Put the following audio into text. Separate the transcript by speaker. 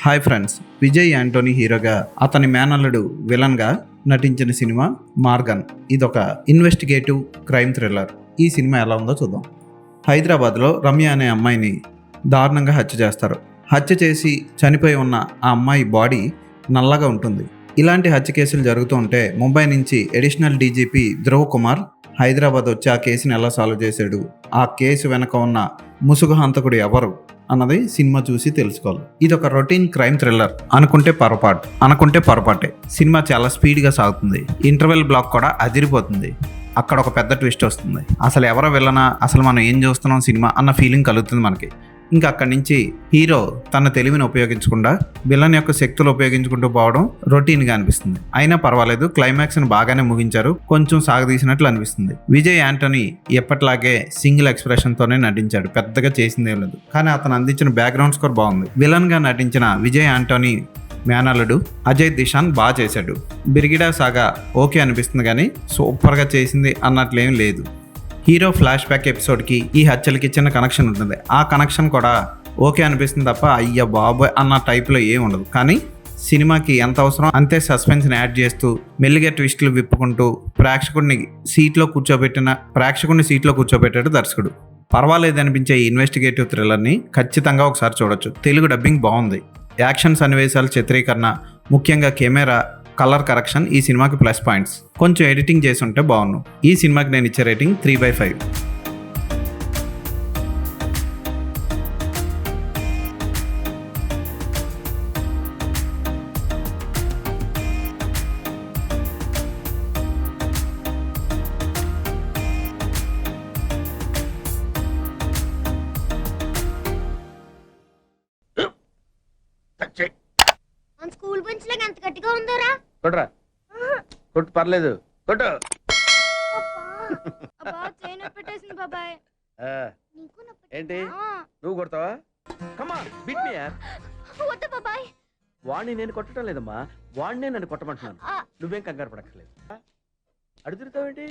Speaker 1: Hi friends, Vijay Anthony హీరోగా అతని మేనల్లుడు విలన్గా నటించిన సినిమా మార్గన్. ఇదొక ఇన్వెస్టిగేటివ్ క్రైమ్ థ్రిల్లర్. ఈ సినిమా ఎలా ఉందో చూద్దాం. హైదరాబాద్లో రమ్య అనే అమ్మాయిని దారుణంగా హత్య చేస్తారు. హత్య చేసి చనిపోయి ఉన్న ఆ అమ్మాయి బాడీ నల్లగా ఉంటుంది. ఇలాంటి హత్య కేసులు జరుగుతూ ఉంటే ముంబై నుంచి అడిషనల్ డీజీపీ ధ్రువ్ కుమార్ హైదరాబాద్ వచ్చి ఆ కేసుని ఎలా సాల్వ్ చేశాడు, ఆ కేసు వెనక ఉన్న ముసుగు హంతకుడు ఎవరు అన్నది సినిమా చూసి తెలుసుకోవాలి. ఇది ఒక రొటీన్ క్రైమ్ థ్రిల్లర్ అనుకుంటే పొరపాటే. సినిమా చాలా స్పీడ్గా సాగుతుంది. ఇంటర్వెల్ బ్లాక్ కూడా అదిరిపోతుంది. అక్కడ ఒక పెద్ద ట్విస్ట్ వస్తుంది. అసలు ఎవరో విలనా, అసలు మనం ఏం చూస్తున్నాం సినిమా అన్న ఫీలింగ్ కలుగుతుంది మనకి. ఇంకా అక్కడి నుంచి హీరో తన తెలివిని ఉపయోగించకుండా విలన్ యొక్క శక్తులు ఉపయోగించుకుంటూ పోవడం రొటీన్గా అనిపిస్తుంది. అయినా పర్వాలేదు, క్లైమాక్స్ని బాగానే ముగించారు. కొంచెం సాగదీసినట్లు అనిపిస్తుంది. విజయ్ యాంటోనీ ఎప్పటిలాగే సింగిల్ ఎక్స్ప్రెషన్తోనే నటించాడు. పెద్దగా చేసిందే లేదు, కానీ అతను అందించిన బ్యాక్గ్రౌండ్ స్కోర్ బాగుంది. విలన్గా నటించిన విజయ్ యాంటోనీ మేనల్లుడు అజయ్ దిశాన్ బాగా చేశాడు. బిరిగిడా సాగా ఓకే అనిపిస్తుంది, కానీ సూపర్గా చేసింది అన్నట్లేం లేదు. హీరో ఫ్లాష్ బ్యాక్ ఎపిసోడ్కి ఈ హత్యలకి చిన్న కనెక్షన్ ఉంటుంది. ఆ కనెక్షన్ కూడా ఓకే అనిపిస్తుంది తప్ప అయ్య బాబోయ్ అన్న టైప్లో ఏం ఉండదు. కానీ సినిమాకి ఎంత అవసరం అంతే సస్పెన్స్ని యాడ్ చేస్తూ మెల్లిగా ట్విస్టులు విప్పుకుంటూ ప్రేక్షకుడిని సీట్లో కూర్చోబెట్టాడు దర్శకుడు. పర్వాలేదు అనిపించే ఈ ఇన్వెస్టిగేటివ్ థ్రిల్లర్ని ఖచ్చితంగా ఒకసారి చూడొచ్చు. తెలుగు డబ్బింగ్ బాగుంది. యాక్షన్ సన్నివేశాల చిత్రీకరణ, ముఖ్యంగా కెమెరా, కలర్ కరెక్షన్ ఈ సినిమాకి ప్లస్ పాయింట్స్. కొంచెం ఎడిటింగ్ చేసి ఉంటే బాగున్నాను. ఈ సినిమాకి నేను ఇచ్చే రేటింగ్ 3/5.
Speaker 2: స్కూల్ బెంచ్ లాగా ఎంత గట్టిగా ఉందోరా?
Speaker 3: కొట్రా, కొట్టు, పర్లేదు, కొట్టు.
Speaker 2: బాబాయ్
Speaker 3: ఏంటి నువ్వు కొడతావా? కమాన్ బిట్ మీ యార్.
Speaker 2: వద్దు బాబాయ్.
Speaker 3: వాడిని నేను కొట్టడం లేదమ్మా, వాడినే నన్ను కొట్టమంటున్నాను. నువ్వేం కంగారు పడక్కర్లేదు. అడుగుతావేంటి?